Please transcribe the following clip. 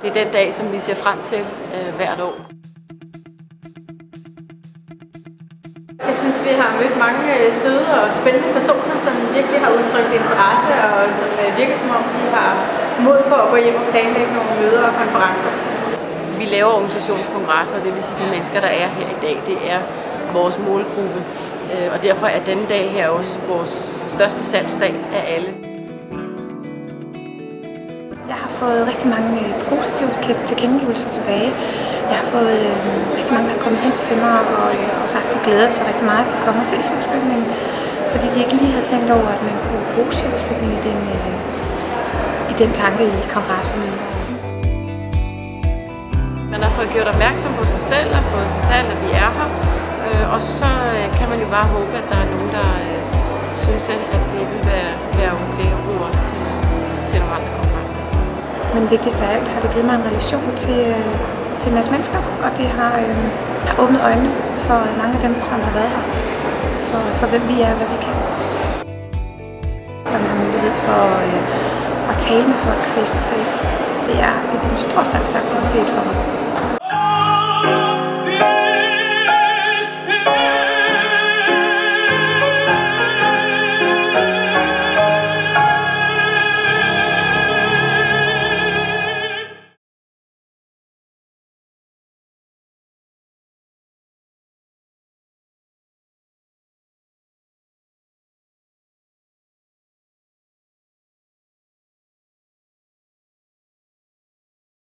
Det er den dag, som vi ser frem til hvert år. Jeg synes, vi har mødt mange søde og spændende personer, som virkelig har udtrykt interesse, og som virker som om, de har mod på at gå hjem og planlægge nogle møder og konferencer. Vi laver organisationskongresser, det vil sige, de mennesker, der er her i dag, det er vores målgruppe. Og derfor er denne dag her også vores største salgsdag af alle. Jeg har fået rigtig mange positive tilkendegivelser tilbage. Jeg har fået rigtig mange, der er kommet hen til mig og sagt, at de glæder sig rigtig meget til at komme og se Cirkusbygningen. Fordi de ikke lige havde tænkt over, at man kunne bruge Cirkusbygningen i den tanke i kongressen. Man har fået gjort opmærksom på sig selv og fået fortalt, at vi er her. Og så kan man jo bare håbe, at der er nogen, der synes, at det vil være okay at bruge os til nogle andre konferencer. Men vigtigst af alt har det givet mig en relation til en masse mennesker, og det har åbnet øjnene for mange af dem, som har været her, for hvem vi er og hvad vi kan. Som har mulighed for at tale med folk face to face. Det er en stor salgsaktivitet for mig.